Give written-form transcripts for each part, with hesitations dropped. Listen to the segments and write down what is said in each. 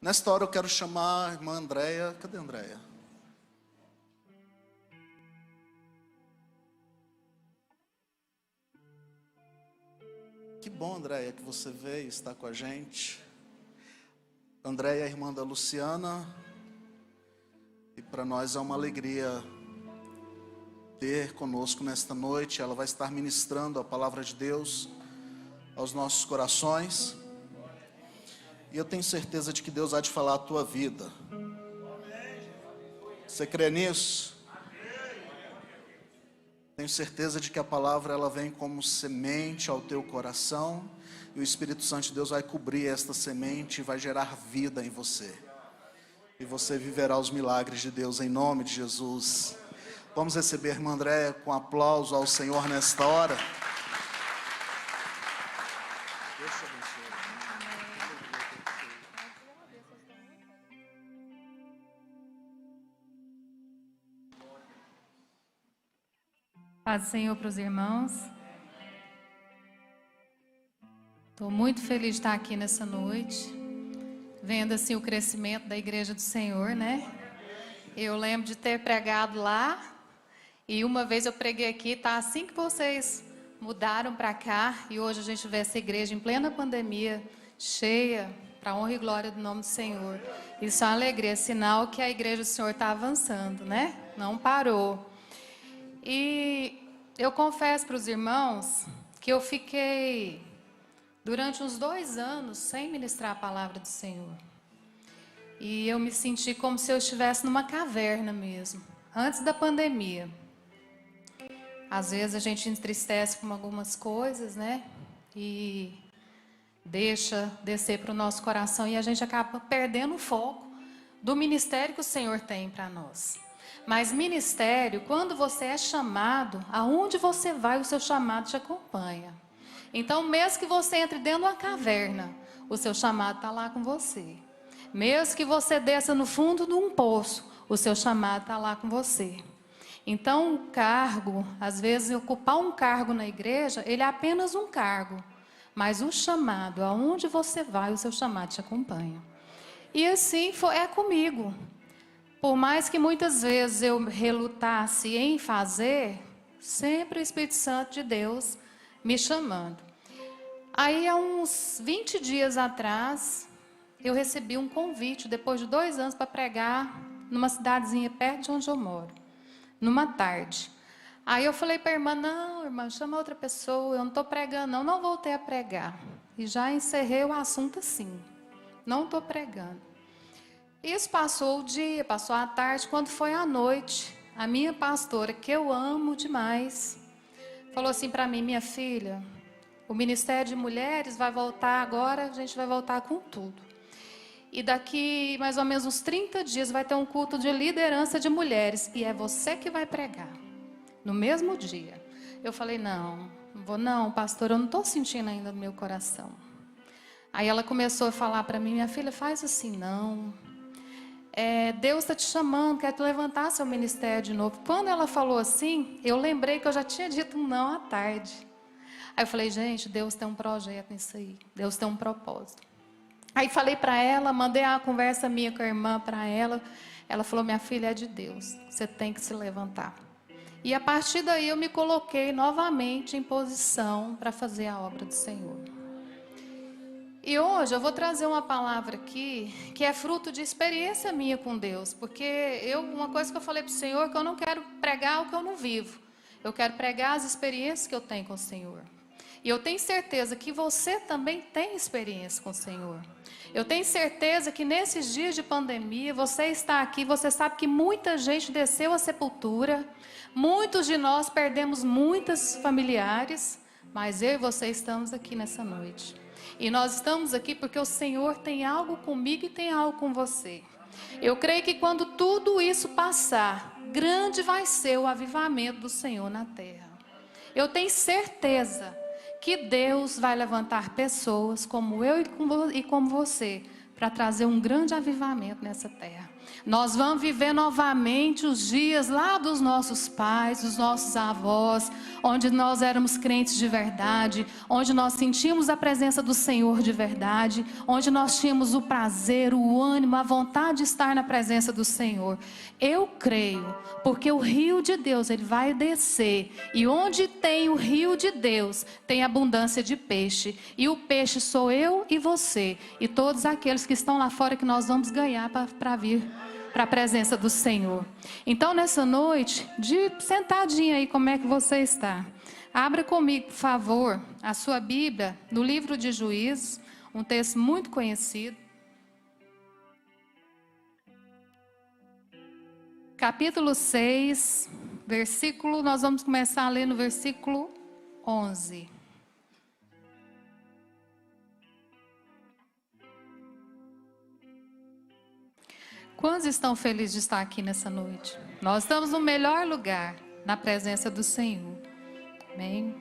Nesta hora eu quero chamar a irmã Andréia. Cadê a Andréia? Que bom, Andréia, que você veio estar com a gente. Andréia é a irmã da Luciana. E para nós é uma alegria ter conosco nesta noite. Ela vai estar ministrando a palavra de Deus aos nossos corações. E eu tenho certeza de que Deus há de falar a tua vida. Você crê nisso? Tenho certeza de que a palavra ela vem como semente ao teu coração. E o Espírito Santo de Deus vai cobrir esta semente e vai gerar vida em você. E você viverá os milagres de Deus em nome de Jesus. Vamos receber a irmã Andréia com aplauso ao Senhor nesta hora. Deus te abençoe. Paz do Senhor para os irmãos. Estou muito feliz de estar aqui nessa noite, vendo assim o crescimento da Igreja do Senhor, né? Eu lembro de ter pregado lá, e uma vez eu preguei aqui, tá? Assim que vocês mudaram para cá, e hoje a gente vê essa igreja em plena pandemia, cheia, para a honra e glória do nome do Senhor. Isso é uma alegria, sinal que a Igreja do Senhor está avançando, né? Não parou. E eu confesso para os irmãos que eu fiquei durante uns 2 anos sem ministrar a palavra do Senhor. E eu me senti como se eu estivesse numa caverna mesmo, antes da pandemia. Às vezes a gente entristece com algumas coisas, né? E deixa descer para o nosso coração e a gente acaba perdendo o foco do ministério que o Senhor tem para nós. Mas ministério, quando você é chamado, aonde você vai, o seu chamado te acompanha. Então, mesmo que você entre dentro de uma caverna, o seu chamado está lá com você. Mesmo que você desça no fundo de um poço, o seu chamado está lá com você. Então, o cargo, às vezes, ocupar um cargo na igreja, ele é apenas um cargo. Mas o chamado, aonde você vai, o seu chamado te acompanha. E assim é comigo. Por mais que muitas vezes eu relutasse em fazer, sempre o Espírito Santo de Deus me chamando. Aí, há uns 20 dias atrás, eu recebi um convite, depois de 2 anos, para pregar numa cidadezinha perto de onde eu moro, numa tarde. Aí eu falei para a irmã, não, irmã, chama outra pessoa, eu não estou pregando, não voltei a pregar. E já encerrei o assunto assim, não estou pregando. Isso passou o dia, passou a tarde, quando foi à noite, a minha pastora, que eu amo demais, falou assim para mim, minha filha, o Ministério de Mulheres vai voltar agora, a gente vai voltar com tudo. E daqui mais ou menos uns 30 dias vai ter um culto de liderança de mulheres, e é você que vai pregar, no mesmo dia. Eu falei, não vou não, pastor, eu não estou sentindo ainda no meu coração. Aí ela começou a falar para mim, minha filha, faz assim não. Deus está te chamando, quer te levantar seu ministério de novo. Quando ela falou assim, eu lembrei que eu já tinha dito um não à tarde. Aí eu falei, gente, Deus tem um projeto nisso aí. Deus tem um propósito. Aí falei para ela, mandei uma conversa minha com a irmã para ela. Ela falou, minha filha, é de Deus. Você tem que se levantar. E a partir daí eu me coloquei novamente em posição para fazer a obra do Senhor. E hoje eu vou trazer uma palavra aqui que é fruto de experiência minha com Deus. Porque uma coisa que eu falei para o Senhor é que eu não quero pregar o que eu não vivo. Eu quero pregar as experiências que eu tenho com o Senhor. E eu tenho certeza que você também tem experiência com o Senhor. Eu tenho certeza que nesses dias de pandemia, você está aqui, você sabe que muita gente desceu à sepultura. Muitos de nós perdemos muitos familiares. Mas eu e você estamos aqui nessa noite. E nós estamos aqui porque o Senhor tem algo comigo e tem algo com você. Eu creio que quando tudo isso passar, grande vai ser o avivamento do Senhor na terra. Eu tenho certeza que Deus vai levantar pessoas como eu e como você, para trazer um grande avivamento nessa terra. Nós vamos viver novamente os dias lá dos nossos pais, dos nossos avós, onde nós éramos crentes de verdade, onde nós sentimos a presença do Senhor de verdade, onde nós tínhamos o prazer, o ânimo, a vontade de estar na presença do Senhor. Eu creio, porque o rio de Deus, ele vai descer, e onde tem o rio de Deus, tem abundância de peixe, e o peixe sou eu e você, e todos aqueles que estão lá fora que nós vamos ganhar para vir para a presença do Senhor. Então, nessa noite, sentadinha aí, como é que você está? Abra comigo, por favor, a sua Bíblia, no livro de Juízes, um texto muito conhecido. Capítulo 6, nós vamos começar a ler no versículo 11. Quantos estão felizes de estar aqui nessa noite? Nós estamos no melhor lugar, na presença do Senhor. Amém?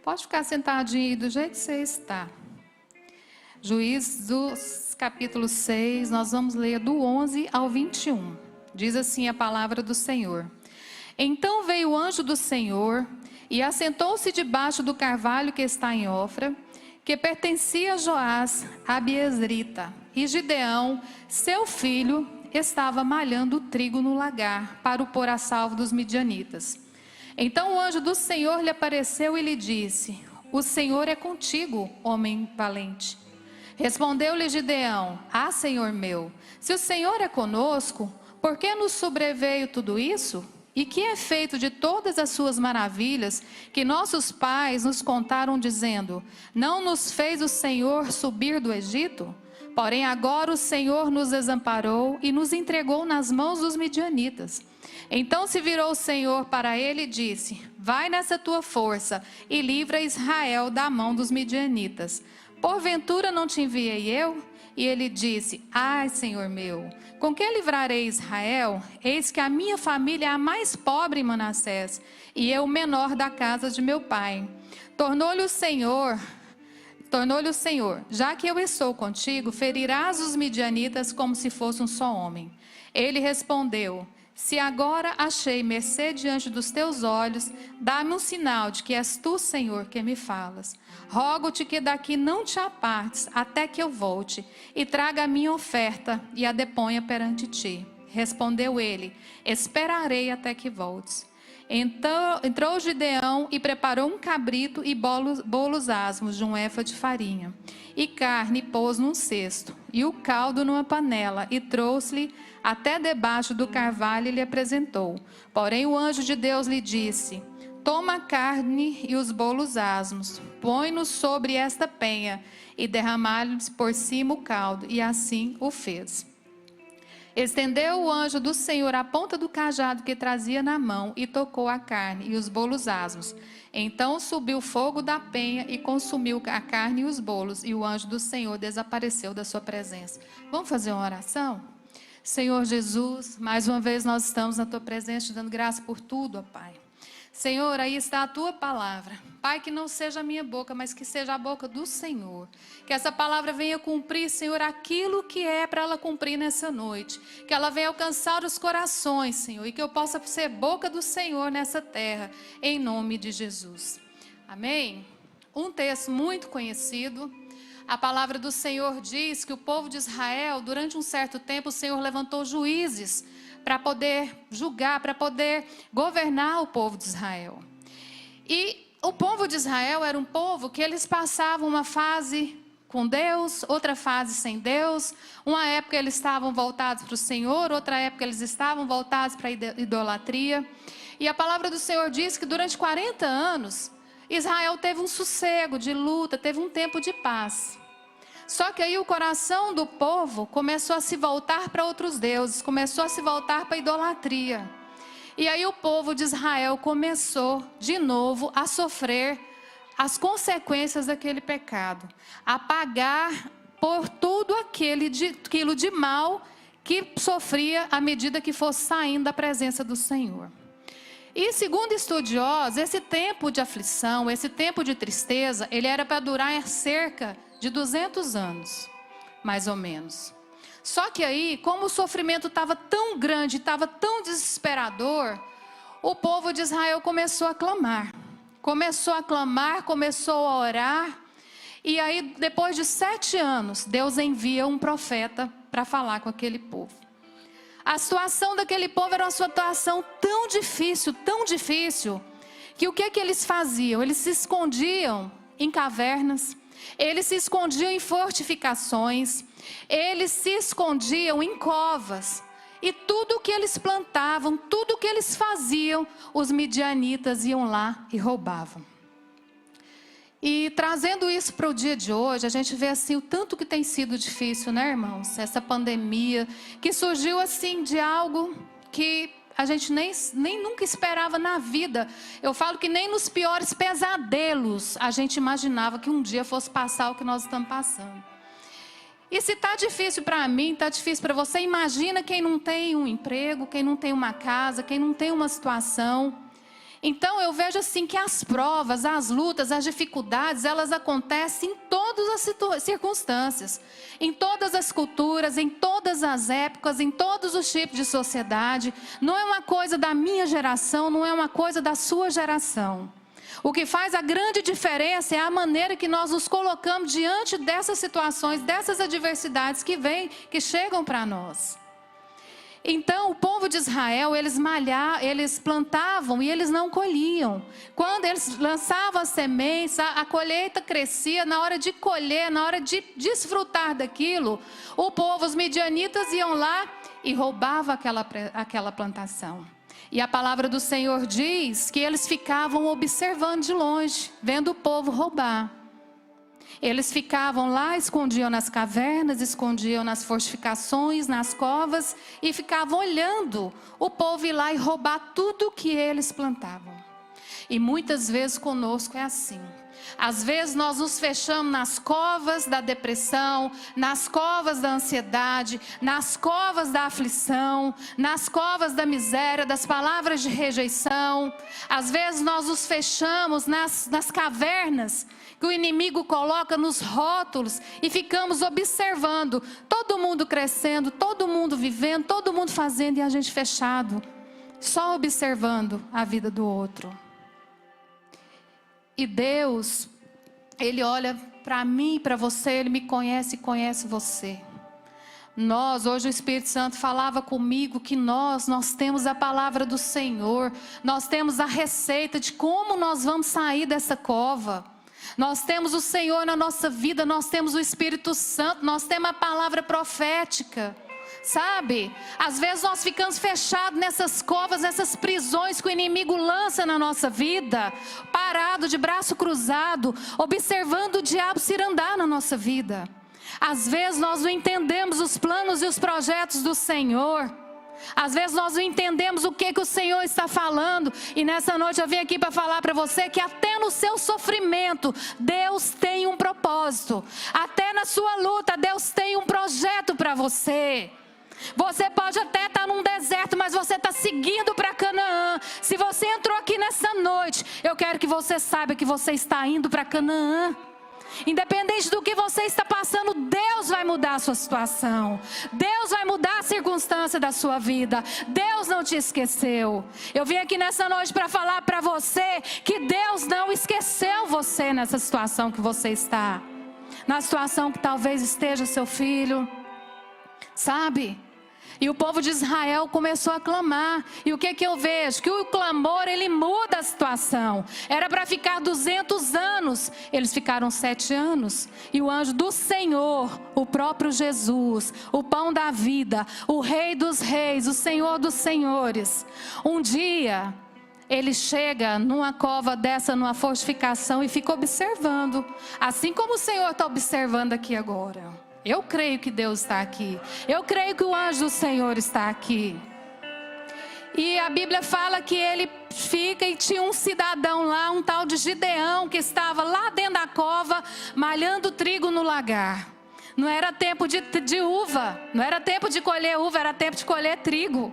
Pode ficar sentadinho aí do jeito que você está. Juízes, capítulo 6, nós vamos ler do 11 ao 21. Diz assim a palavra do Senhor. Então veio o anjo do Senhor e assentou-se debaixo do carvalho que está em Ofra, que pertencia a Joás, a Biezrita. E Gideão, seu filho, estava malhando trigo no lagar, para o pôr a salvo dos midianitas. Então o anjo do Senhor lhe apareceu e lhe disse: O Senhor é contigo, homem valente. Respondeu-lhe Gideão: Ah, Senhor meu, se o Senhor é conosco, por que nos sobreveio tudo isso? E que é feito de todas as suas maravilhas, que nossos pais nos contaram dizendo: Não nos fez o Senhor subir do Egito? Porém agora o Senhor nos desamparou e nos entregou nas mãos dos midianitas. Então se virou o Senhor para ele e disse: Vai nessa tua força e livra Israel da mão dos midianitas. Porventura não te enviei eu? E ele disse: Ai, Senhor meu, com que livrarei Israel? Eis que a minha família é a mais pobre em Manassés, e eu o menor da casa de meu pai. Tornou-lhe o Senhor, já que eu estou contigo, ferirás os midianitas como se fosse um só homem. Ele respondeu: Se agora achei mercê diante dos teus olhos, dá-me um sinal de que és tu, Senhor, que me falas. Rogo-te que daqui não te apartes, até que eu volte, e traga a minha oferta, e a deponha perante ti. Respondeu ele: Esperarei até que voltes. Então entrou Gideão e preparou um cabrito e bolos asmos de um efa de farinha. E carne pôs num cesto, e o caldo numa panela, e trouxe-lhe até debaixo do carvalho e lhe apresentou. Porém o anjo de Deus lhe disse: Toma a carne e os bolos asmos, põe-nos sobre esta penha, e derramar-lhes por cima o caldo. E assim o fez. Estendeu o anjo do Senhor a ponta do cajado que trazia na mão e tocou a carne e os bolos asmos. Então subiu o fogo da penha e consumiu a carne e os bolos, e o anjo do Senhor desapareceu da sua presença. Vamos fazer uma oração? Senhor Jesus, mais uma vez nós estamos na tua presença, te dando graça por tudo, ó Pai. Senhor, aí está a tua palavra. Pai, que não seja a minha boca, mas que seja a boca do Senhor. Que essa palavra venha cumprir, Senhor, aquilo que é para ela cumprir nessa noite. Que ela venha alcançar os corações, Senhor, e que eu possa ser boca do Senhor nessa terra, em nome de Jesus. Amém? Um texto muito conhecido. A palavra do Senhor diz que o povo de Israel, durante um certo tempo, o Senhor levantou juízes para poder julgar, para poder governar o povo de Israel. E o povo de Israel era um povo que eles passavam uma fase com Deus, outra fase sem Deus. Uma época eles estavam voltados para o Senhor, outra época eles estavam voltados para a idolatria. E a palavra do Senhor diz que durante 40 anos, Israel teve um sossego de luta, teve um tempo de paz. Só que aí o coração do povo começou a se voltar para outros deuses, começou a se voltar para a idolatria. E aí o povo de Israel começou de novo a sofrer as consequências daquele pecado, a pagar por tudo aquilo de mal que sofria à medida que fosse saindo da presença do Senhor. E segundo estudiosos, esse tempo de aflição, esse tempo de tristeza, ele era para durar cerca de 200 anos, mais ou menos. Só que aí, como o sofrimento estava tão grande, estava tão desesperador, o povo de Israel começou a clamar. Começou a clamar, começou a orar. E aí, depois de 7 anos, Deus envia um profeta para falar com aquele povo. A situação daquele povo era uma situação tão difícil, que o que eles faziam? Eles se escondiam em cavernas, eles se escondiam em fortificações, eles se escondiam em covas. E tudo o que eles plantavam, tudo o que eles faziam, os midianitas iam lá e roubavam. E trazendo isso para o dia de hoje, a gente vê assim o tanto que tem sido difícil, né, irmãos? Essa pandemia que surgiu assim de algo que a gente nem nunca esperava na vida. Eu falo que nem nos piores pesadelos a gente imaginava que um dia fosse passar o que nós estamos passando. E se está difícil para mim, está difícil para você, imagina quem não tem um emprego, quem não tem uma casa, quem não tem uma situação. Então eu vejo assim que as provas, as lutas, as dificuldades, elas acontecem em todas as circunstâncias, em todas as culturas, em todas as épocas, em todos os tipos de sociedade. Não é uma coisa da minha geração, não é uma coisa da sua geração. O que faz a grande diferença é a maneira que nós nos colocamos diante dessas situações, dessas adversidades que chegam para nós. Então, o povo de Israel, eles plantavam e eles não colhiam. Quando eles lançavam as sementes, a colheita crescia. Na hora de colher, na hora de desfrutar daquilo, o povo, os midianitas, iam lá e roubavam aquela plantação. E a palavra do Senhor diz que eles ficavam observando de longe, vendo o povo roubar. Eles ficavam lá, escondiam nas cavernas, escondiam nas fortificações, nas covas, e ficavam olhando o povo ir lá e roubar tudo que eles plantavam. E muitas vezes conosco é assim. Às vezes nós nos fechamos nas covas da depressão, nas covas da ansiedade, nas covas da aflição, nas covas da miséria, das palavras de rejeição. Às vezes nós nos fechamos nas cavernas que o inimigo coloca nos rótulos e ficamos observando todo mundo crescendo, todo mundo vivendo, todo mundo fazendo e a gente fechado, só observando a vida do outro. E Deus, Ele olha para mim e para você, Ele me conhece e conhece você. Hoje o Espírito Santo falava comigo que nós temos a palavra do Senhor, nós temos a receita de como nós vamos sair dessa cova. Nós temos o Senhor na nossa vida, nós temos o Espírito Santo, nós temos a palavra profética. Sabe, às vezes nós ficamos fechados nessas covas, nessas prisões que o inimigo lança na nossa vida, parado de braço cruzado, observando o diabo cirandar na nossa vida. Às vezes nós não entendemos os planos e os projetos do Senhor. Às vezes nós não entendemos o que o Senhor está falando. E nessa noite eu vim aqui para falar para você que até no seu sofrimento Deus tem um propósito. Até na sua luta Deus tem um projeto para você. Você pode até estar num deserto, mas você está seguindo para Canaã. Se você entrou aqui nessa noite, eu quero que você saiba que você está indo para Canaã. Independente do que você está passando, Deus vai mudar a sua situação. Deus vai mudar a circunstância da sua vida. Deus não te esqueceu. Eu vim aqui nessa noite para falar para você que Deus não esqueceu você nessa situação que você está. Na situação que talvez esteja seu filho. Sabe? E o povo de Israel começou a clamar. E o que eu vejo? Que o clamor, ele muda a situação. Era para ficar 200 anos. Eles ficaram 7 anos. E o anjo do Senhor, o próprio Jesus, o pão da vida, o Rei dos Reis, o Senhor dos Senhores. Um dia, ele chega numa cova dessa, numa fortificação e fica observando. Assim como o Senhor está observando aqui agora. Eu creio que Deus está aqui. Eu creio que o anjo do Senhor está aqui. E a Bíblia fala que ele fica e tinha um cidadão lá, um tal de Gideão, que estava lá dentro da cova, malhando trigo no lagar. Não era tempo de uva, não era tempo de colher uva, era tempo de colher trigo.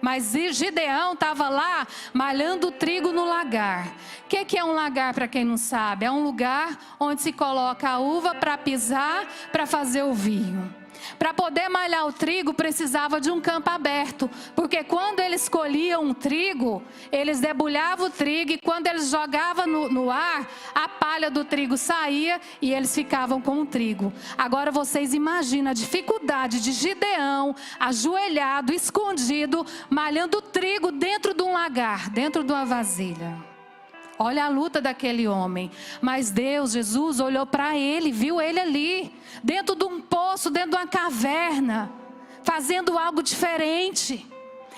Mas Gideão estava lá malhando trigo no lagar. O que é um lagar, para quem não sabe? É um lugar onde se coloca a uva para pisar, para fazer o vinho. Para poder malhar o trigo, precisava de um campo aberto. Porque quando eles colhiam um trigo, eles debulhavam o trigo. E quando eles jogavam no ar, a palha do trigo saía e eles ficavam com o trigo. Agora vocês imaginam a dificuldade de Gideão, ajoelhado, escondido, malhando trigo dentro de um lagar, dentro de uma vasilha. Olha a luta daquele homem. Mas Deus, Jesus, olhou para ele, viu ele ali, dentro de um poço, dentro de uma caverna, fazendo algo diferente.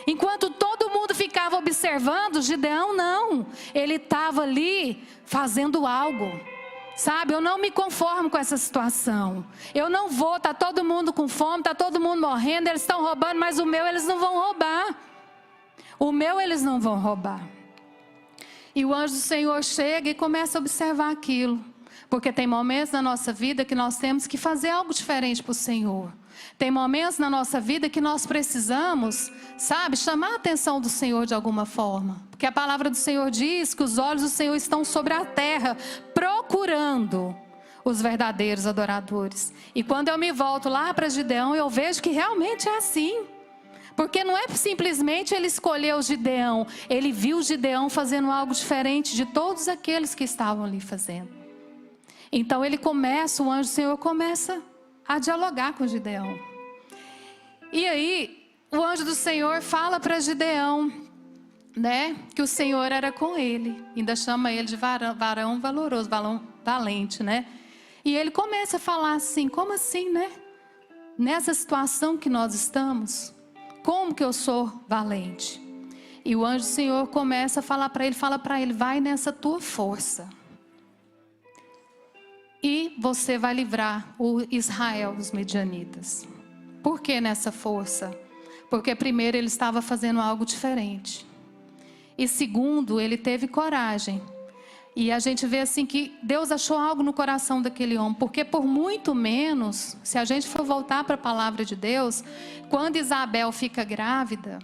Enquanto todo mundo ficava observando, Gideão não. Ele estava ali fazendo algo. Sabe, eu não me conformo com essa situação. Eu não vou, está todo mundo com fome, está todo mundo morrendo, eles estão roubando, mas o meu eles não vão roubar. O meu eles não vão roubar. E o anjo do Senhor chega e começa a observar aquilo. Porque tem momentos na nossa vida que nós temos que fazer algo diferente para o Senhor. Tem momentos na nossa vida que nós precisamos, sabe, chamar a atenção do Senhor de alguma forma. Porque a palavra do Senhor diz que os olhos do Senhor estão sobre a terra, procurando os verdadeiros adoradores. E quando eu me volto lá para Gideão, eu vejo que realmente é assim. Porque não é simplesmente ele escolheu Gideão, ele viu Gideão fazendo algo diferente de todos aqueles que estavam ali fazendo. Então o anjo do Senhor começa a dialogar com Gideão. E aí, o anjo do Senhor fala para Gideão, né, que o Senhor era com ele. Ainda chama ele de varão valoroso, varão valente, né? E ele começa a falar assim, como assim, né? Nessa situação que nós estamos... Como que eu sou valente? E o anjo do Senhor começa a falar para ele, vai nessa tua força. E você vai livrar o Israel dos medianitas. Por que nessa força? Porque primeiro ele estava fazendo algo diferente. E segundo, ele teve coragem. E a gente vê assim que Deus achou algo no coração daquele homem. Porque por muito menos, se a gente for voltar para a palavra de Deus, quando Isabel fica grávida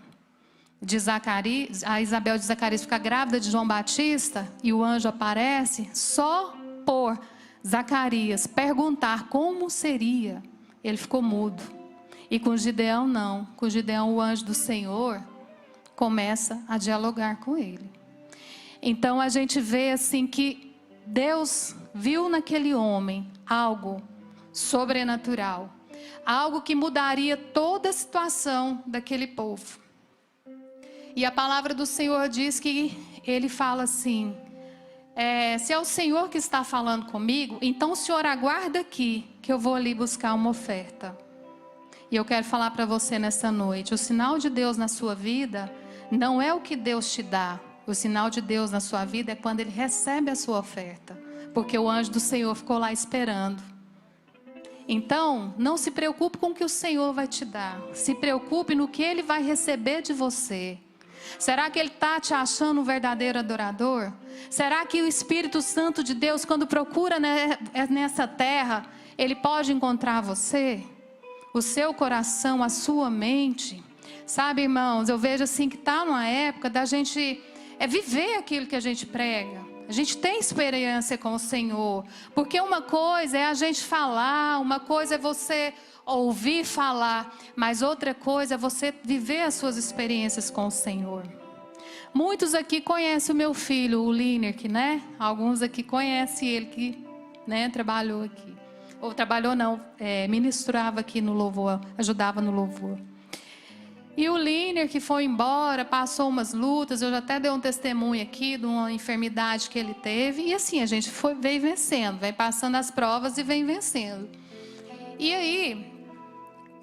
de Zacarias, a Isabel de Zacarias fica grávida de João Batista, e o anjo aparece, só por Zacarias perguntar como seria, ele ficou mudo. E com Gideão não. Com Gideão o anjo do Senhor começa a dialogar com ele. Então a gente vê assim que Deus viu naquele homem algo sobrenatural. Algo que mudaria toda a situação daquele povo. E a palavra do Senhor diz que ele fala assim, se é o Senhor que está falando comigo, então o Senhor aguarda aqui, que eu vou ali buscar uma oferta. E eu quero falar para você nessa noite, o sinal de Deus na sua vida não é o que Deus te dá. O sinal de Deus na sua vida é quando Ele recebe a sua oferta. Porque o anjo do Senhor ficou lá esperando. Então, não se preocupe com o que o Senhor vai te dar. Se preocupe no que Ele vai receber de você. Será que Ele está te achando um verdadeiro adorador? Será que o Espírito Santo de Deus, quando procura nessa terra, Ele pode encontrar você? O seu coração, a sua mente? Sabe, irmãos, eu vejo assim que está numa época da gente... viver aquilo que a gente prega. A gente tem experiência com o Senhor. Porque uma coisa é a gente falar, uma coisa é você ouvir falar, mas outra coisa é você viver as suas experiências com o Senhor. Muitos aqui conhecem o meu filho, o Lineker, né? Alguns aqui conhecem ele que, né, trabalhou aqui. Ou trabalhou não, ministrava aqui no louvor, ajudava no louvor. E o Lineker que foi embora, passou umas lutas, eu já até dei um testemunho aqui de uma enfermidade que ele teve. E assim, a gente vem vencendo, vem passando as provas e vem vencendo. E aí,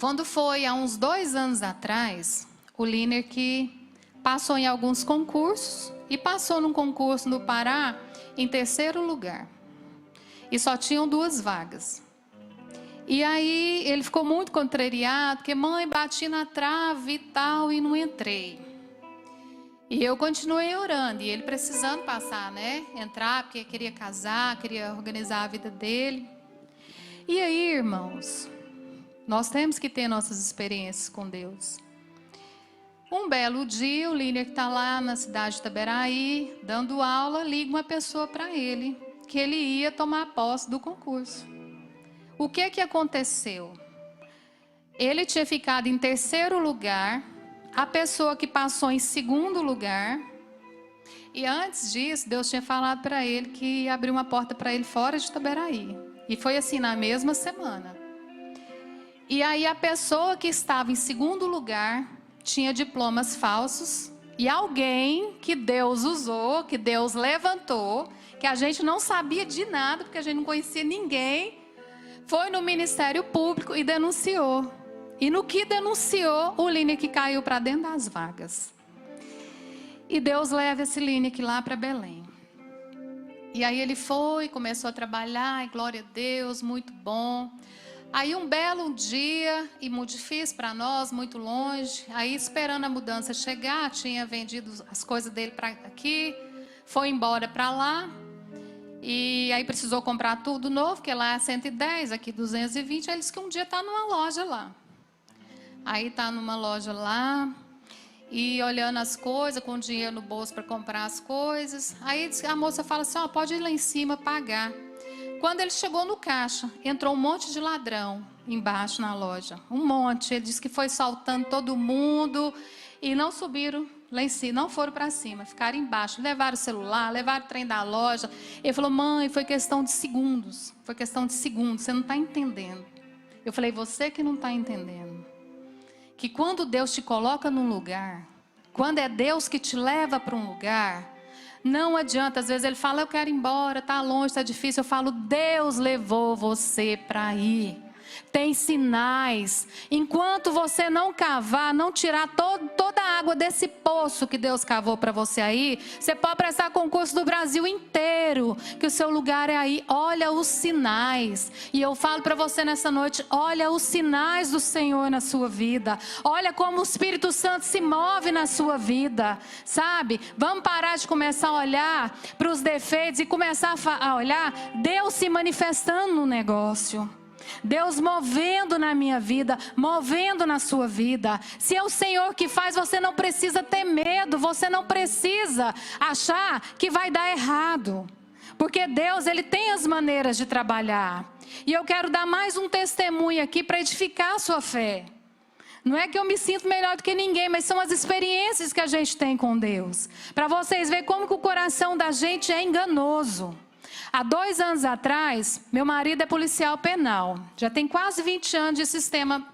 quando foi há uns 2 anos atrás, o Lineker que passou em alguns concursos e passou num concurso no Pará em 3º lugar. E só tinham 2 vagas. E aí ele ficou muito contrariado, porque mãe, bati na trave e tal, e não entrei. E eu continuei orando, e ele precisando passar, né? Entrar, porque queria casar, queria organizar a vida dele. E aí, irmãos, nós temos que ter nossas experiências com Deus. Um belo dia, o Lineker está lá na cidade de Itaberaí, dando aula, liga uma pessoa para ele, que ele ia tomar posse do concurso. O que aconteceu? Ele tinha ficado em terceiro lugar, a pessoa que passou em segundo lugar. E antes disso, Deus tinha falado para ele que ia abrir uma porta para ele fora de Itaberaí. E foi assim na mesma semana. E aí a pessoa que estava em segundo lugar tinha diplomas falsos. E alguém que Deus usou, que Deus levantou, que a gente não sabia de nada, porque a gente não conhecia ninguém, foi no Ministério Público e denunciou. E no que denunciou, o Lineker caiu para dentro das vagas. E Deus leva esse Lineker lá para Belém. E aí ele foi, começou a trabalhar, e glória a Deus, muito bom. Aí um belo dia, e muito difícil para nós, muito longe. Aí esperando a mudança chegar, tinha vendido as coisas dele para aqui, foi embora para lá. E aí precisou comprar tudo novo, porque lá é 110, aqui 220. Aí ele disse que um dia está numa loja lá. Aí está numa loja lá, e olhando as coisas, com dinheiro no bolso para comprar as coisas. Aí a moça fala assim, ó, pode ir lá em cima pagar. Quando ele chegou no caixa, entrou um monte de ladrão embaixo na loja. Um monte. Ele disse que foi saltando todo mundo e não subiram lá em cima, não foram para cima, ficaram embaixo. Levaram o celular, levaram o trem da loja. Ele falou, mãe, foi questão de segundos. Foi questão de segundos, você não está entendendo. Eu falei, você que não está entendendo. Que quando Deus te coloca num lugar, quando é Deus que te leva para um lugar, não adianta. Às vezes ele fala, eu quero ir embora, está longe, está difícil. Eu falo, Deus levou você para ir. Tem sinais. Enquanto você não cavar, não tirar toda a água desse poço que Deus cavou para você aí, você pode prestar concurso do Brasil inteiro, que o seu lugar é aí. Olha os sinais. E eu falo para você nessa noite, olha os sinais do Senhor na sua vida. Olha como o Espírito Santo se move na sua vida, sabe? Vamos parar de começar a olhar para os defeitos e começar a olhar Deus se manifestando no negócio. Deus movendo na minha vida, movendo na sua vida. Se é o Senhor que faz, você não precisa ter medo, você não precisa achar que vai dar errado. Porque Deus, Ele tem as maneiras de trabalhar. E eu quero dar mais um testemunho aqui para edificar a sua fé. Não é que eu me sinto melhor do que ninguém, mas são as experiências que a gente tem com Deus. Para vocês verem como que o coração da gente é enganoso. Há 2 anos atrás, meu marido é policial penal. Já tem quase 20 anos de sistema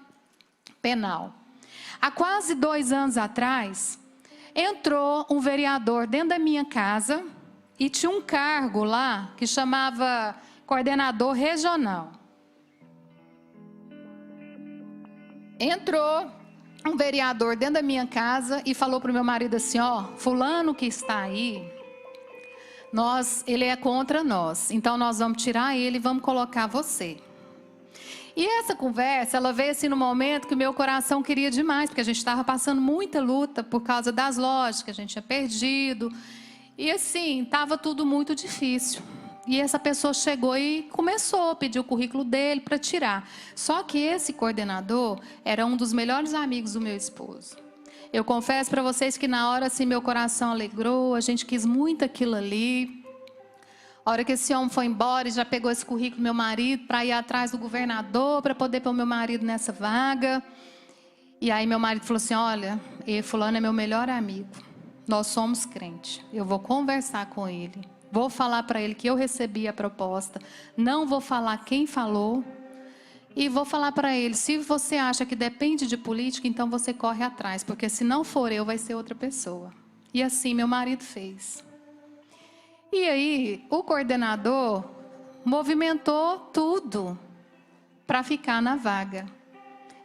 penal. Há quase 2 anos atrás, entrou um vereador dentro da minha casa e tinha um cargo lá que chamava coordenador regional. Entrou um vereador dentro da minha casa e falou para o meu marido assim, ó, fulano que está aí, ele é contra nós, então nós vamos tirar ele e vamos colocar você. E essa conversa, ela veio assim no momento que o meu coração queria demais, porque a gente estava passando muita luta por causa das lojas que a gente tinha perdido. E assim, estava tudo muito difícil. E essa pessoa chegou e começou a pedir o currículo dele para tirar. Só que esse coordenador era um dos melhores amigos do meu esposo. Eu confesso para vocês que na hora assim meu coração alegrou, a gente quis muito aquilo ali. A hora que esse homem foi embora, já pegou esse currículo do meu marido para ir atrás do governador, para poder pôr meu marido nessa vaga. E aí meu marido falou assim, olha, fulano é meu melhor amigo, nós somos crentes, eu vou conversar com ele, vou falar para ele que eu recebi a proposta, não vou falar quem falou. E vou falar para ele, se você acha que depende de política, então você corre atrás, porque se não for eu, vai ser outra pessoa. E assim meu marido fez. E aí o coordenador movimentou tudo para ficar na vaga.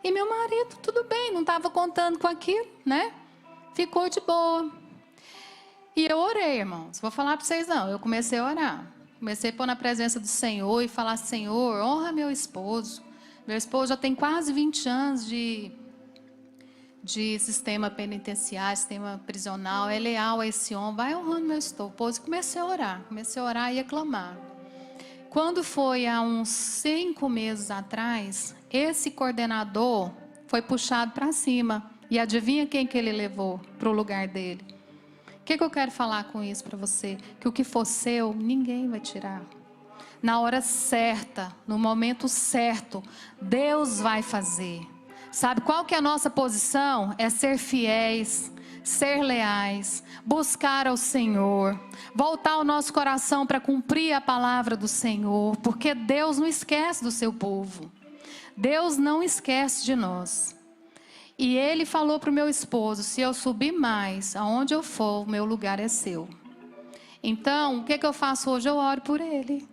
E meu marido, tudo bem, não estava contando com aquilo, né? Ficou de boa. E eu orei, irmãos, vou falar para vocês não, eu comecei a orar. Comecei a pôr na presença do Senhor e falar, Senhor, honra meu esposo. Meu esposo já tem quase 20 anos de sistema penitenciário, sistema prisional, é leal a esse homem, vai honrando meu esposo. E comecei a orar e a clamar. Quando foi há uns 5 meses atrás, esse coordenador foi puxado para cima. E adivinha quem que ele levou para o lugar dele? O que eu quero falar com isso para você? Que o que for seu, ninguém vai tirar. Na hora certa, no momento certo, Deus vai fazer. Sabe qual que é a nossa posição? É ser fiéis, ser leais, buscar ao Senhor, voltar o nosso coração para cumprir a palavra do Senhor, porque Deus não esquece do seu povo. Deus não esquece de nós. E Ele falou para o meu esposo: se eu subir mais, aonde eu for, o meu lugar é seu. Então, o que eu faço hoje? Eu oro por ele,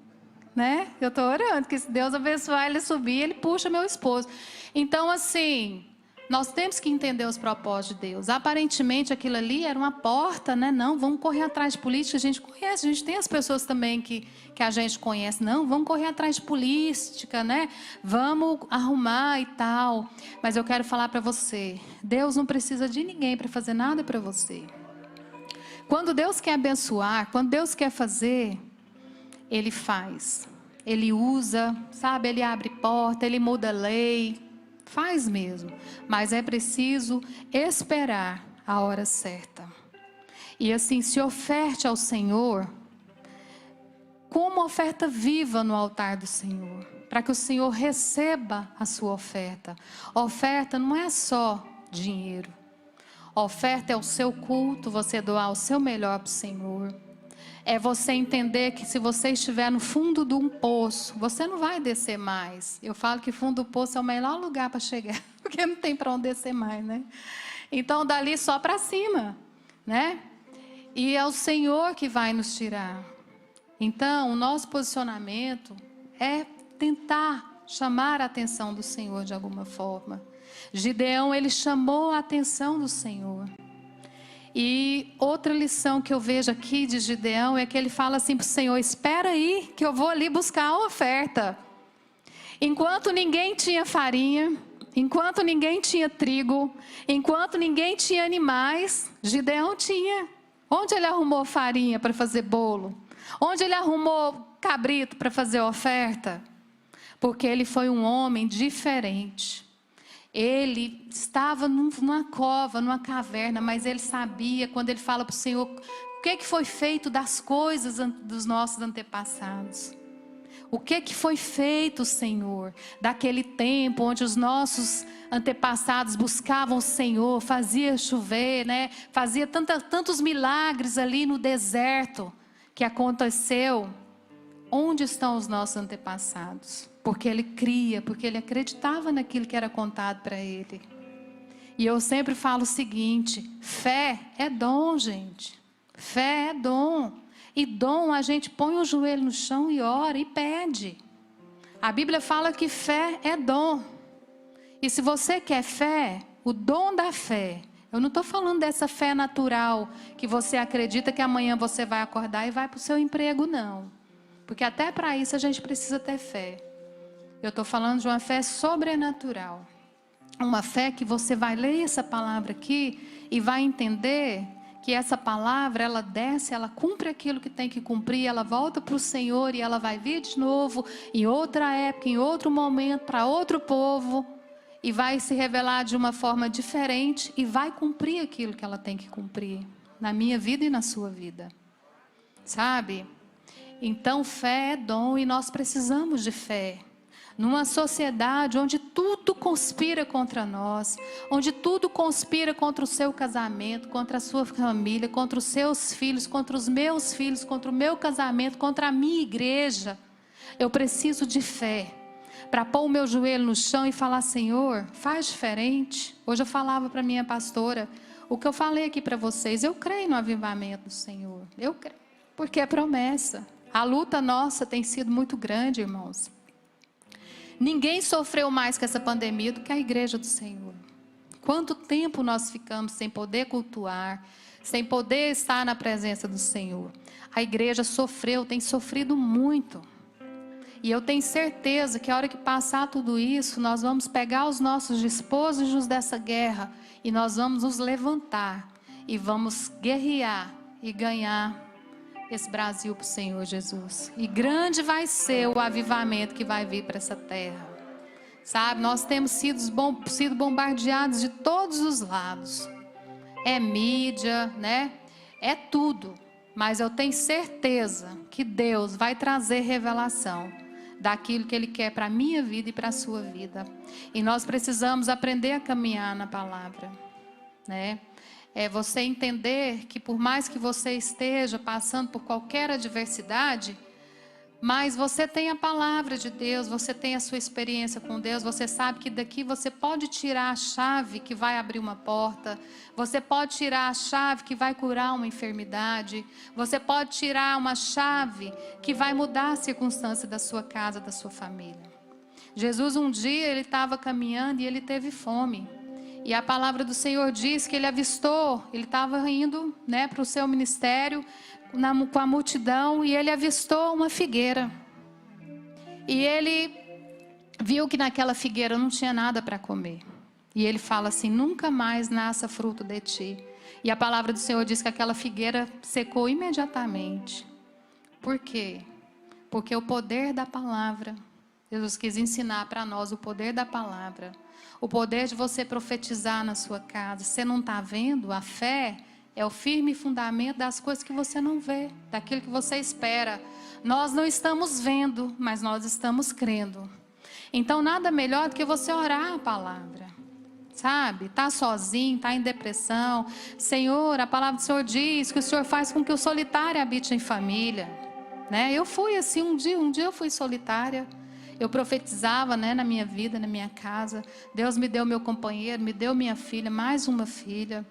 né? Eu estou orando, que se Deus abençoar ele subir, ele puxa meu esposo. Então, assim, nós temos que entender os propósitos de Deus. Aparentemente, aquilo ali era uma porta, né? Não, vamos correr atrás de política. A gente conhece, a gente tem as pessoas também que a gente conhece. Não, vamos correr atrás de política, né? Vamos arrumar e tal. Mas eu quero falar para você, Deus não precisa de ninguém para fazer nada para você. Quando Deus quer abençoar, quando Deus quer fazer, Ele faz. Ele usa, sabe? Ele abre porta, Ele muda lei. Faz mesmo. Mas é preciso esperar a hora certa. E assim, se oferte ao Senhor como oferta viva no altar do Senhor. Para que o Senhor receba a sua oferta. Oferta não é só dinheiro. Oferta é o seu culto, você doar o seu melhor para o Senhor. É você entender que se você estiver no fundo de um poço, você não vai descer mais. Eu falo que fundo do poço é o melhor lugar para chegar, porque não tem para onde descer mais, né? Então, dali só para cima, né? E é o Senhor que vai nos tirar. Então, o nosso posicionamento é tentar chamar a atenção do Senhor de alguma forma. Gideão, ele chamou a atenção do Senhor. E outra lição que eu vejo aqui de Gideão é que ele fala assim para o Senhor: espera aí que eu vou ali buscar a oferta. Enquanto ninguém tinha farinha, enquanto ninguém tinha trigo, enquanto ninguém tinha animais, Gideão tinha. Onde ele arrumou farinha para fazer bolo? Onde ele arrumou cabrito para fazer oferta? Porque ele foi um homem diferente. Ele estava numa cova, numa caverna, mas ele sabia, quando ele fala para o Senhor, o que foi feito das coisas dos nossos antepassados. O que foi feito, Senhor, daquele tempo onde os nossos antepassados buscavam o Senhor, fazia chover, né? Fazia tantos milagres ali no deserto que aconteceu. Onde estão os nossos antepassados? Porque ele cria, porque ele acreditava naquilo que era contado para ele. E eu sempre falo o seguinte: fé é dom, gente. Fé é dom. E dom, a gente põe o joelho no chão e ora e pede. A Bíblia fala que fé é dom. E se você quer fé, o dom da fé, eu não estou falando dessa fé natural, que você acredita que amanhã você vai acordar e vai para o seu emprego, não. Porque até para isso a gente precisa ter fé. Eu estou falando de uma fé sobrenatural. Uma fé que você vai ler essa palavra aqui e vai entender que essa palavra, ela desce, ela cumpre aquilo que tem que cumprir, ela volta para o Senhor e ela vai vir de novo, em outra época, em outro momento, para outro povo, e vai se revelar de uma forma diferente e vai cumprir aquilo que ela tem que cumprir, na minha vida e na sua vida. Sabe? Então, fé é dom e nós precisamos de fé. Numa sociedade onde tudo conspira contra nós, onde tudo conspira contra o seu casamento, contra a sua família, contra os seus filhos, contra os meus filhos, contra o meu casamento, contra a minha igreja, eu preciso de fé para pôr o meu joelho no chão e falar: Senhor, faz diferente. Hoje eu falava para minha pastora, o que eu falei aqui para vocês, eu creio no avivamento do Senhor, eu creio, porque é promessa. A luta nossa tem sido muito grande, irmãos. Ninguém sofreu mais com essa pandemia do que a igreja do Senhor. Quanto tempo nós ficamos sem poder cultuar, sem poder estar na presença do Senhor? A igreja sofreu, tem sofrido muito. E eu tenho certeza que a hora que passar tudo isso, nós vamos pegar os nossos despojos dessa guerra e nós vamos nos levantar e vamos guerrear e ganhar esse Brasil para o Senhor Jesus. E grande vai ser o avivamento que vai vir para essa terra. Sabe, nós temos sido bombardeados de todos os lados. É mídia, né? É tudo. Mas eu tenho certeza que Deus vai trazer revelação. daquilo que Ele quer para a minha vida e para a sua vida. E nós precisamos aprender a caminhar na palavra, né? É você entender que por mais que você esteja passando por qualquer adversidade, mas você tem a palavra de Deus, você tem a sua experiência com Deus, você sabe que daqui você pode tirar a chave que vai abrir uma porta, você pode tirar a chave que vai curar uma enfermidade, você pode tirar uma chave que vai mudar a circunstância da sua casa, da sua família. Jesus um dia ele estava caminhando e ele teve fome. E a palavra do Senhor diz que ele avistou, ele estava indo, né, para o seu ministério, com a multidão, e ele avistou uma figueira. E ele viu que naquela figueira não tinha nada para comer. E ele fala assim: nunca mais nasça fruto de ti. E a palavra do Senhor diz que aquela figueira secou imediatamente. Por quê? Porque o poder da palavra, Jesus quis ensinar para nós o poder da palavra. O poder de você profetizar na sua casa. Você não está vendo? A fé é o firme fundamento das coisas que você não vê, daquilo que você espera. Nós não estamos vendo, mas nós estamos crendo. Então nada melhor do que você orar a palavra. Sabe? Está sozinho, está em depressão. Senhor, a palavra do Senhor diz que o Senhor faz com que o solitário habite em família. Né? Eu fui assim um dia eu fui solitária. Eu profetizava, né, na minha vida, na minha casa. Deus me deu meu companheiro, me deu minha filha, mais uma filha.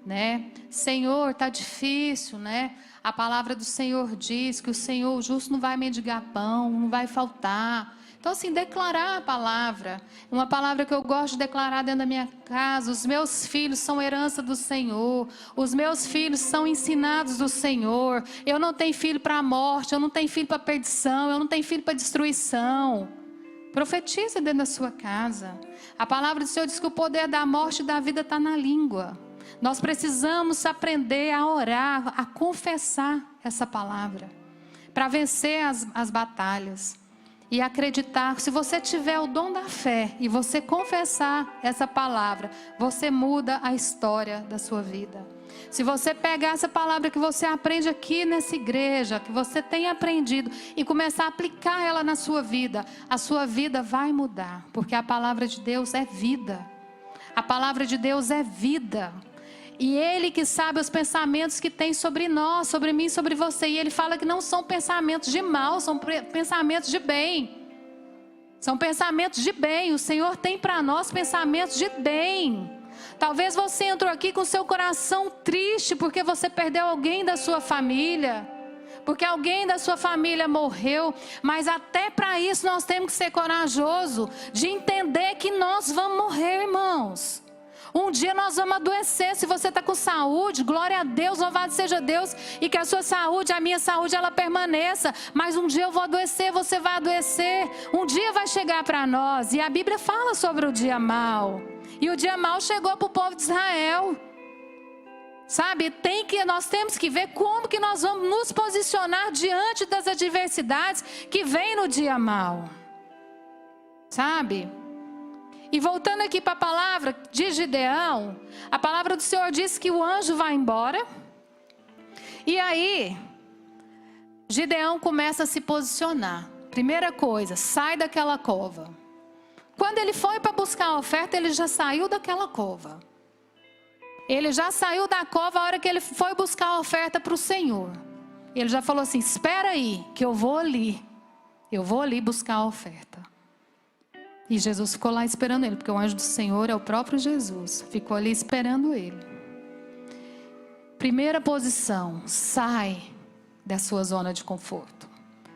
Né? Senhor, está difícil, né? A palavra do Senhor diz que o Senhor, o justo, não vai mendigar pão, não vai faltar. Então assim, declarar a palavra, uma palavra que eu gosto de declarar dentro da minha casa: os meus filhos são herança do Senhor, os meus filhos são ensinados do Senhor, eu não tenho filho para a morte, eu não tenho filho para a perdição, eu não tenho filho para a destruição. Profetize dentro da sua casa. A palavra do Senhor diz que o poder da morte e da vida está na língua. Nós precisamos aprender a orar, a confessar essa palavra, para vencer as batalhas. E acreditar, se você tiver o dom da fé e você confessar essa palavra, você muda a história da sua vida. Se você pegar essa palavra que você aprende aqui nessa igreja, que você tem aprendido, e começar a aplicar ela na sua vida, a sua vida vai mudar, porque a palavra de Deus é vida. A palavra de Deus é vida. E Ele que sabe os pensamentos que tem sobre nós, sobre mim, sobre você. E Ele fala que não são pensamentos de mal, são pensamentos de bem. São pensamentos de bem. O Senhor tem para nós pensamentos de bem. Talvez você entrou aqui com seu coração triste porque você perdeu alguém da sua família, porque alguém da sua família morreu. Mas até para isso nós temos que ser corajosos de entender que nós vamos morrer, irmãos. Um dia nós vamos adoecer. Se você está com saúde, glória a Deus, louvado seja Deus, e que a sua saúde, a minha saúde, ela permaneça. Mas um dia eu vou adoecer, você vai adoecer. Um dia vai chegar para nós. E a Bíblia fala sobre o dia mau. E o dia mau chegou para o povo de Israel. Sabe, nós temos que ver como que nós vamos nos posicionar diante das adversidades que vêm no dia mau. Sabe? E voltando aqui para a palavra de Gideão, a palavra do Senhor diz que o anjo vai embora. E aí, Gideão começa a se posicionar. Primeira coisa, sai daquela cova. Quando ele foi para buscar a oferta, ele já saiu daquela cova. Ele já saiu da cova a hora que ele foi buscar a oferta para o Senhor. Ele já falou assim: espera aí, que eu vou ali. Eu vou ali buscar a oferta. E Jesus ficou lá esperando ele, porque o anjo do Senhor é o próprio Jesus. Ficou ali esperando ele. Primeira posição: sai da sua zona de conforto.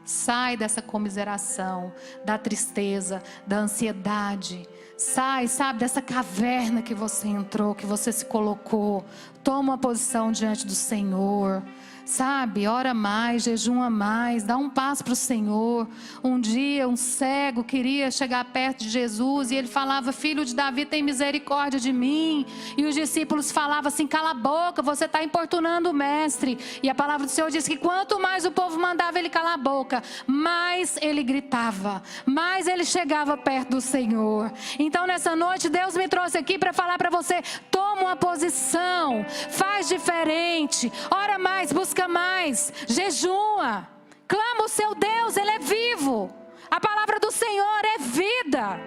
Sai dessa comiseração, da tristeza, da ansiedade. Sai, sabe, dessa caverna que você entrou, que você se colocou. Toma uma posição diante do Senhor. Sabe, ora mais, jejuma mais, dá um passo para o Senhor. Um dia um cego queria chegar perto de Jesus e ele falava: filho de Davi, tem misericórdia de mim. E os discípulos falavam assim: cala a boca, você está importunando o mestre. E a palavra do Senhor diz que quanto mais o povo mandava ele calar a boca, mais ele gritava, mais ele chegava perto do Senhor. Então nessa noite Deus me trouxe aqui para falar para você: toma uma posição, faz diferente, ora mais, busca mais, jejua, clama o seu Deus, Ele é vivo. A palavra do Senhor é vida.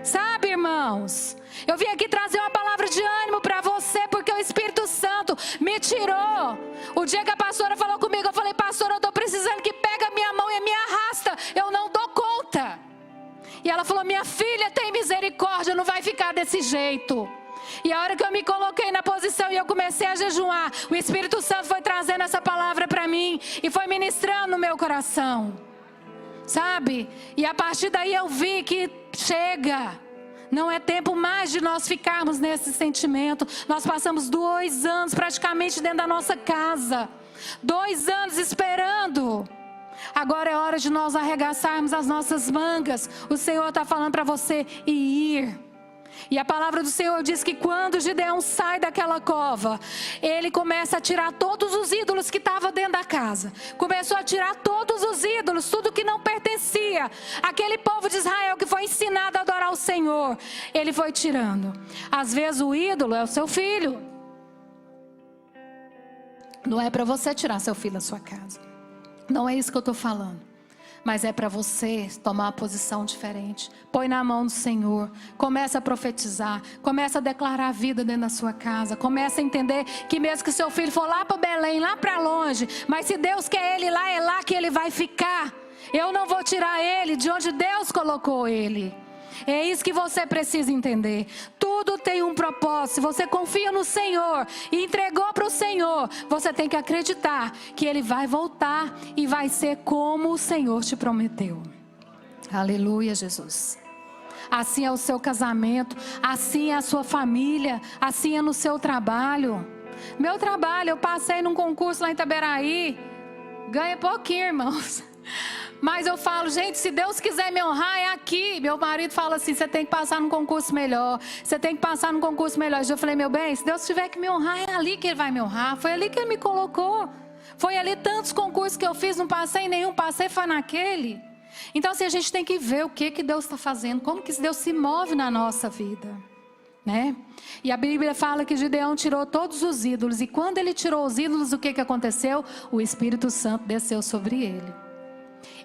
Sabe, irmãos? Eu vim aqui trazer uma palavra de ânimo para você, porque o Espírito Santo me tirou. O dia que a pastora falou comigo, eu falei: pastora, eu estou precisando que pega a minha mão e me arrasta. Eu não dou conta. E ela falou: minha filha, tem misericórdia, não vai ficar desse jeito. E a hora que eu me coloquei na posição e eu comecei a jejuar, o Espírito Santo foi trazendo essa palavra para mim e foi ministrando no meu coração. Sabe? E a partir daí eu vi que chega. Não é tempo mais de nós ficarmos nesse sentimento. Nós passamos 2 anos praticamente dentro da nossa casa. 2 anos esperando. Agora é hora de nós arregaçarmos as nossas mangas. O Senhor está falando para você ir. E a palavra do Senhor diz que quando Gideão sai daquela cova, ele começa a tirar todos os ídolos que estavam dentro da casa. Começou a tirar todos os ídolos, tudo que não pertencia àquele povo de Israel que foi ensinado a adorar o Senhor. Ele foi tirando. Às vezes o ídolo é o seu filho. Não é para você tirar seu filho da sua casa. Não é isso que eu estou falando. Mas é para você tomar uma posição diferente. Põe na mão do Senhor. Começa a profetizar. Começa a declarar a vida dentro da sua casa. Começa a entender que mesmo que seu filho for lá para Belém, lá para longe, mas se Deus quer ele lá, é lá que ele vai ficar. Eu não vou tirar ele de onde Deus colocou ele. É isso que você precisa entender. Tudo tem um propósito. Se você confia no Senhor e entregou para o Senhor, você tem que acreditar que Ele vai voltar e vai ser como o Senhor te prometeu. Aleluia, Jesus. Assim é o seu casamento, assim é a sua família, assim é no seu trabalho. Meu trabalho, eu passei num concurso lá em Itaberaí. Ganha pouquinho, irmãos. Mas eu falo: gente, se Deus quiser me honrar, é aqui. Meu marido fala assim: você tem que passar num concurso melhor. Você tem que passar num concurso melhor. Eu falei: meu bem, se Deus tiver que me honrar, é ali que Ele vai me honrar. Foi ali que Ele me colocou. Foi ali tantos concursos que eu fiz, não passei nenhum, passei foi naquele. Então assim, a gente tem que ver o que Deus está fazendo, como que Deus se move na nossa vida, né? E a Bíblia fala que Gideão tirou todos os ídolos. E quando ele tirou os ídolos, o que aconteceu? O Espírito Santo desceu sobre ele.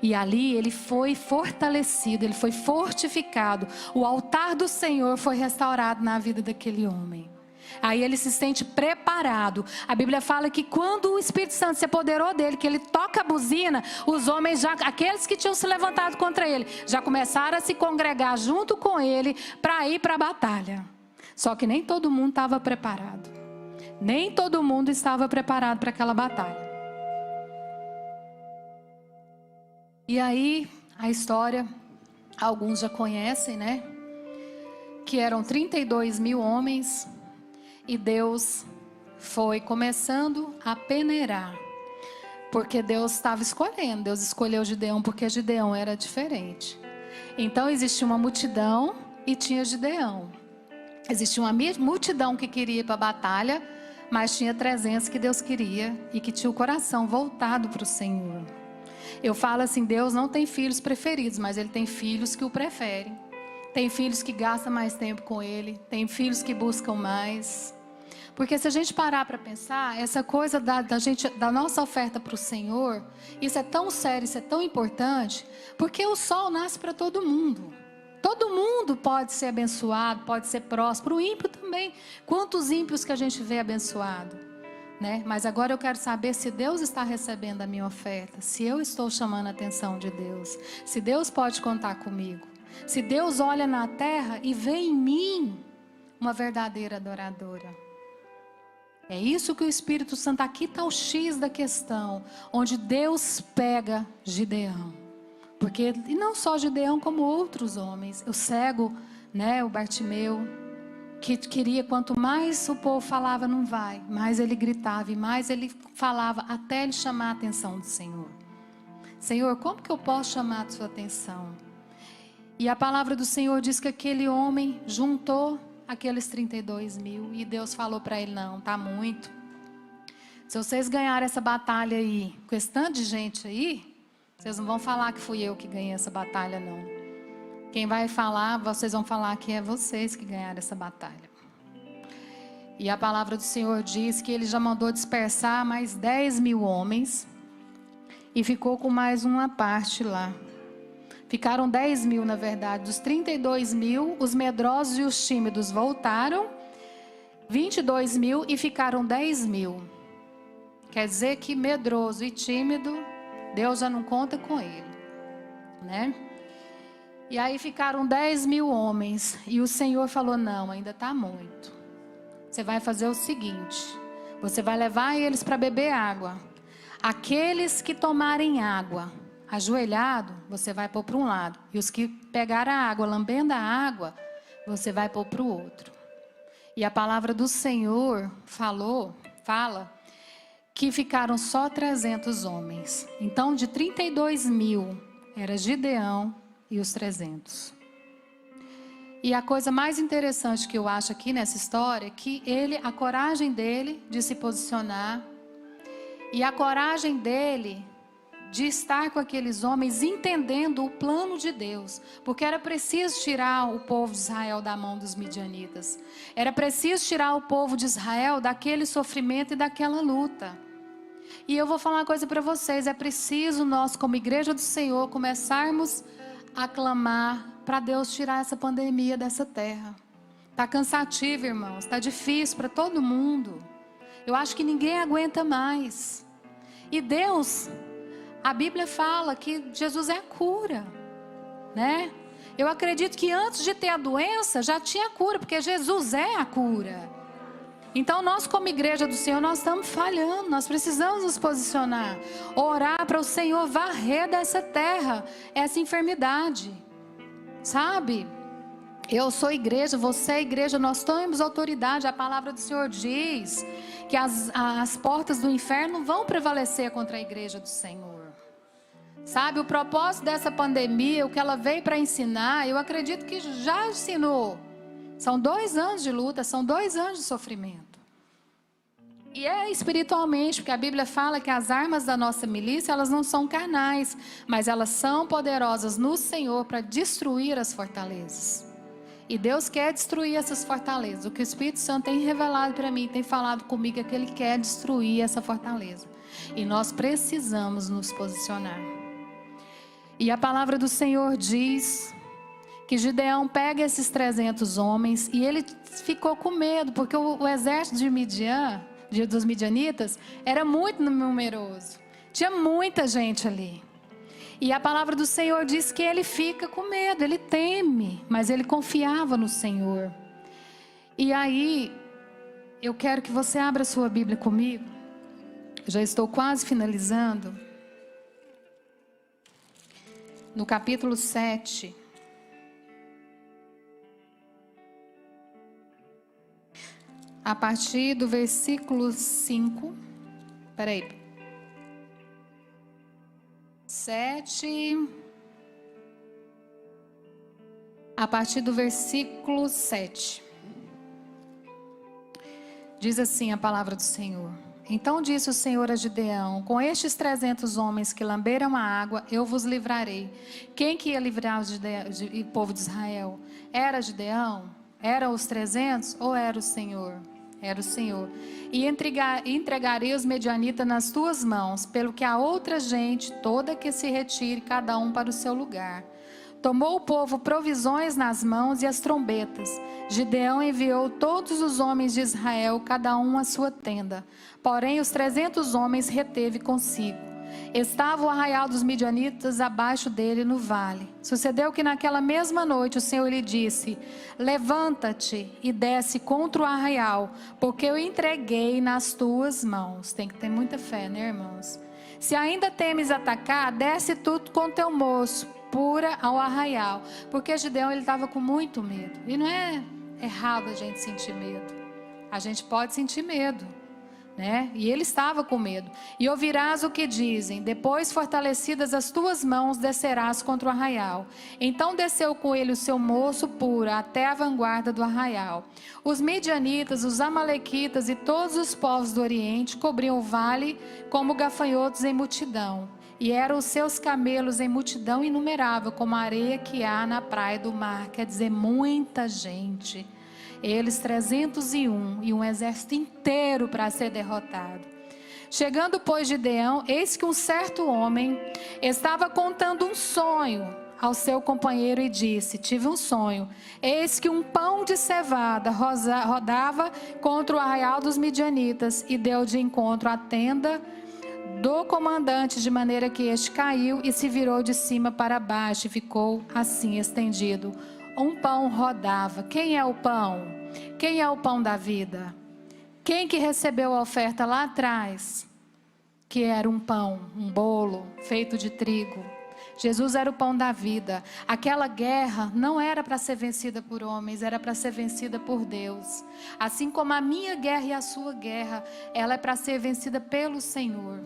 E ali ele foi fortalecido, ele foi fortificado. O altar do Senhor foi restaurado na vida daquele homem. Aí ele se sente preparado. A Bíblia fala que quando o Espírito Santo se apoderou dele, que ele toca a buzina, os homens, aqueles que tinham se levantado contra ele, já começaram a se congregar junto com ele para ir para a batalha. Só que nem todo mundo estava preparado. Nem todo mundo estava preparado para aquela batalha. E aí, a história, alguns já conhecem, né? Que eram 32 mil homens e Deus foi começando a peneirar. Porque Deus estava escolhendo, Deus escolheu Gideão porque Gideão era diferente. Então existia uma multidão e tinha Gideão. Existia uma multidão que queria ir para a batalha, mas tinha 300 que Deus queria e que tinha o coração voltado para o Senhor. Eu falo assim: Deus não tem filhos preferidos, mas Ele tem filhos que o preferem. Tem filhos que gastam mais tempo com Ele. Tem filhos que buscam mais. Porque se a gente parar para pensar, essa coisa da nossa oferta para o Senhor, isso é tão sério, isso é tão importante, porque o sol nasce para todo mundo. Todo mundo pode ser abençoado, pode ser próspero, o ímpio também. Quantos ímpios que a gente vê abençoado? Né? Mas agora eu quero saber se Deus está recebendo a minha oferta, se eu estou chamando a atenção de Deus, se Deus pode contar comigo, se Deus olha na terra e vê em mim uma verdadeira adoradora. É isso que o Espírito Santo, aqui está o X da questão, onde Deus pega Gideão. Porque, e não só Gideão, como outros homens, o cego, né, o Bartimeu, que queria, quanto mais o povo falava não vai, mais ele gritava e mais ele falava, até ele chamar a atenção do Senhor. Senhor, como que eu posso chamar a sua atenção? E a palavra do Senhor diz que aquele homem juntou aqueles 32 mil e Deus falou para ele: não, tá muito. Se vocês ganharem essa batalha aí, com esse tanto de gente aí, vocês não vão falar que fui eu que ganhei essa batalha, não. Quem vai falar, vocês vão falar que é vocês que ganharam essa batalha. E a palavra do Senhor diz que Ele já mandou dispersar mais 10 mil homens e ficou com mais uma parte lá. Ficaram 10 mil, na verdade. Dos 32 mil, os medrosos e os tímidos voltaram, 22 mil, e ficaram 10 mil. Quer dizer que medroso e tímido, Deus já não conta com ele, né? E aí ficaram 10 mil homens, e o Senhor falou, não, ainda está muito. Você vai fazer o seguinte, você vai levar eles para beber água. Aqueles que tomarem água, ajoelhado, você vai pôr para um lado. E os que pegarem a água, lambendo a água, você vai pôr para o outro. E a palavra do Senhor fala que ficaram só 300 homens. Então, de 32 mil, era Gideão e os 300. E a coisa mais interessante que eu acho aqui nessa história é que a coragem dele de se posicionar e a coragem dele de estar com aqueles homens entendendo o plano de Deus, porque era preciso tirar o povo de Israel da mão dos midianitas, era preciso tirar o povo de Israel daquele sofrimento e daquela luta. E eu vou falar uma coisa para vocês, é preciso nós como igreja do Senhor começarmos a clamar para Deus tirar essa pandemia dessa terra. Está cansativo, irmãos, está difícil para todo mundo, eu acho que ninguém aguenta mais. E Deus, a Bíblia fala que Jesus é a cura, né? Eu acredito que antes de ter a doença, já tinha cura, porque Jesus é a cura. Então nós como igreja do Senhor, nós estamos falhando, nós precisamos nos posicionar, orar para o Senhor varrer dessa terra, essa enfermidade, sabe? Eu sou igreja, você é igreja, nós temos autoridade, a palavra do Senhor diz que as portas do inferno vão prevalecer contra a igreja do Senhor. Sabe, o propósito dessa pandemia, o que ela veio para ensinar, eu acredito que já ensinou. São 2 anos de luta, são 2 anos de sofrimento. E é espiritualmente, porque a Bíblia fala que as armas da nossa milícia, elas não são carnais, mas elas são poderosas no Senhor para destruir as fortalezas. E Deus quer destruir essas fortalezas. O que o Espírito Santo tem revelado para mim, tem falado comigo, é que Ele quer destruir essa fortaleza. E nós precisamos nos posicionar. E a palavra do Senhor diz que Gideão pega esses 300 homens e ele ficou com medo, porque o exército de Midian, dos midianitas, era muito numeroso. Tinha muita gente ali. E a palavra do Senhor diz que ele fica com medo, ele teme, mas ele confiava no Senhor. E aí, eu quero que você abra a sua Bíblia comigo. Eu já estou quase finalizando. No capítulo 7. A partir do versículo 5. Peraí. 7. A partir do versículo 7. Diz assim a palavra do Senhor. Então disse o Senhor a Gideão: com estes 300 homens que lamberam a água, eu vos livrarei. Quem que ia livrar o povo de Israel? Era Gideão? Era os 300 ou era o Senhor? Era o Senhor. E entregarei os medianitas nas tuas mãos, pelo que a outra gente toda que se retire, cada um para o seu lugar. Tomou o povo provisões nas mãos e as trombetas. Gideão enviou todos os homens de Israel, cada um à sua tenda. Porém, os 300 homens reteve consigo. Estava o arraial dos midianitas abaixo dele no vale. Sucedeu que naquela mesma noite o Senhor lhe disse: levanta-te e desce contra o arraial, porque eu entreguei nas tuas mãos. Tem que ter muita fé, né, irmãos? Se ainda temes atacar, desce tu com teu moço, pura ao arraial. Porque Gideão, ele estava com muito medo. E não é errado a gente sentir medo. A gente pode sentir medo, né? E ele estava com medo. E ouvirás o que dizem: depois, fortalecidas as tuas mãos, descerás contra o arraial. Então desceu com ele o seu moço pura até a vanguarda do arraial. Os midianitas, os amalequitas e todos os povos do Oriente cobriam o vale como gafanhotos em multidão. E eram os seus camelos em multidão inumerável, como a areia que há na praia do mar. Quer dizer, muita gente. Eles 301 e um exército inteiro para ser derrotado. Chegando, pois, Gideão, eis que um certo homem estava contando um sonho ao seu companheiro e disse: tive um sonho. Eis que um pão de cevada rodava contra o arraial dos midianitas e deu de encontro à tenda do comandante, de maneira que este caiu e se virou de cima para baixo e ficou assim estendido. Um pão rodava. Quem é o pão? Quem é o pão da vida? Quem que recebeu a oferta lá atrás? Que era um pão, um bolo feito de trigo. Jesus era o pão da vida. Aquela guerra não era para ser vencida por homens, era para ser vencida por Deus. Assim como a minha guerra e a sua guerra, ela é para ser vencida pelo Senhor.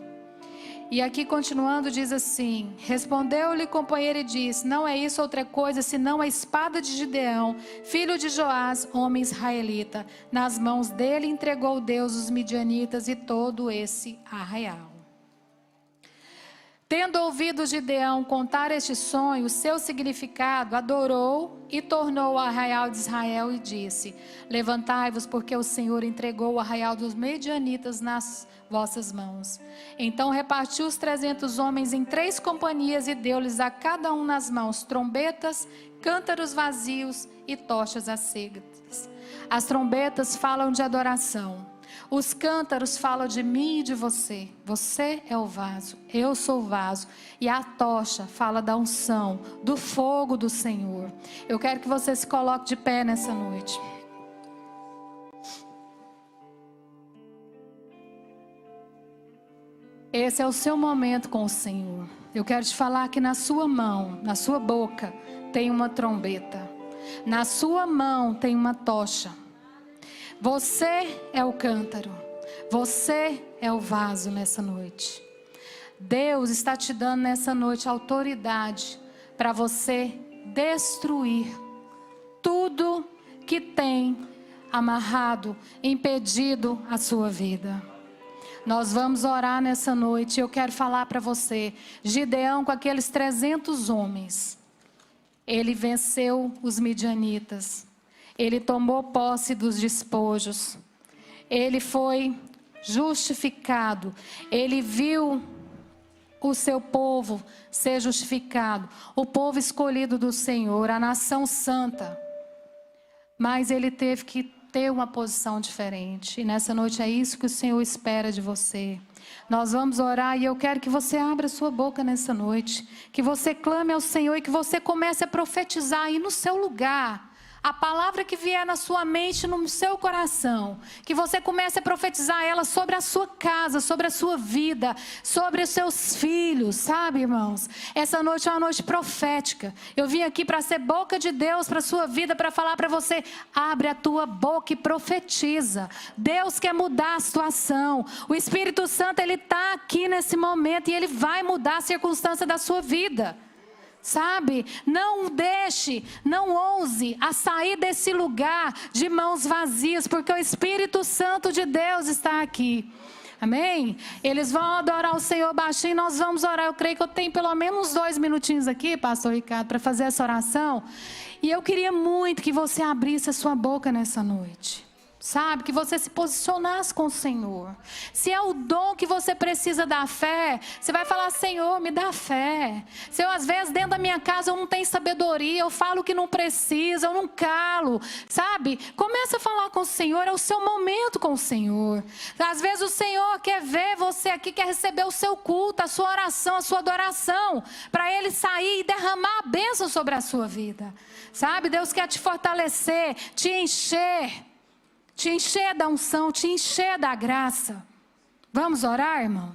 E aqui continuando diz assim: respondeu-lhe o companheiro e disse: não é isso outra coisa senão a espada de Gideão, filho de Joás, homem israelita. Nas mãos dele entregou Deus os midianitas e todo esse arraial. Tendo ouvido Gideão contar este sonho, o seu significado, adorou e tornou o arraial de Israel e disse: levantai-vos, porque o Senhor entregou o arraial dos medianitas nas vossas mãos. Então repartiu os 300 homens em 3 companhias e deu-lhes a cada um nas mãos trombetas, cântaros vazios e tochas acegas. As trombetas falam de adoração. Os cântaros falam de mim e de você. Você é o vaso, eu sou o vaso. E a tocha fala da unção, do fogo do Senhor. Eu quero que você se coloque de pé nessa noite. Esse é o seu momento com o Senhor. Eu quero te falar que na sua mão, na sua boca, tem uma trombeta. Na sua mão tem uma tocha. Você é o cântaro, você é o vaso nessa noite. Deus está te dando nessa noite autoridade para você destruir tudo que tem amarrado, impedido a sua vida. Nós vamos orar nessa noite. Eu quero falar para você, Gideão com aqueles 300 homens, ele venceu os midianitas. Ele tomou posse dos despojos. Ele foi justificado. Ele viu o seu povo ser justificado. O povo escolhido do Senhor, a nação santa. Mas ele teve que ter uma posição diferente. E nessa noite é isso que o Senhor espera de você. Nós vamos orar e eu quero que você abra sua boca nessa noite. Que você clame ao Senhor e que você comece a profetizar aí no seu lugar. A palavra que vier na sua mente, no seu coração, que você comece a profetizar ela sobre a sua casa, sobre a sua vida, sobre os seus filhos, sabe, irmãos? Essa noite é uma noite profética. Eu vim aqui para ser boca de Deus para a sua vida, para falar para você: abre a tua boca e profetiza. Deus quer mudar a situação. O Espírito Santo, ele está aqui nesse momento e ele vai mudar a circunstância da sua vida. Sabe, não deixe, não ouse a sair desse lugar de mãos vazias, porque o Espírito Santo de Deus está aqui. Amém? Eles vão adorar o Senhor baixinho, nós vamos orar. Eu creio que eu tenho pelo menos 2 minutinhos aqui, pastor Ricardo, para fazer essa oração. E eu queria muito que você abrisse a sua boca nessa noite. Sabe, que você se posicionasse com o Senhor. Se é o dom que você precisa da fé, você vai falar: Senhor, me dá fé. Se eu, às vezes, dentro da minha casa eu não tenho sabedoria, eu falo que não precisa, eu não calo, sabe? Começa a falar com o Senhor, é o seu momento com o Senhor. Às vezes o Senhor quer ver você aqui, quer receber o seu culto, a sua oração, a sua adoração, para Ele sair e derramar a bênção sobre a sua vida. Sabe, Deus quer te fortalecer, te encher da unção, te encher da graça. Vamos orar, irmão?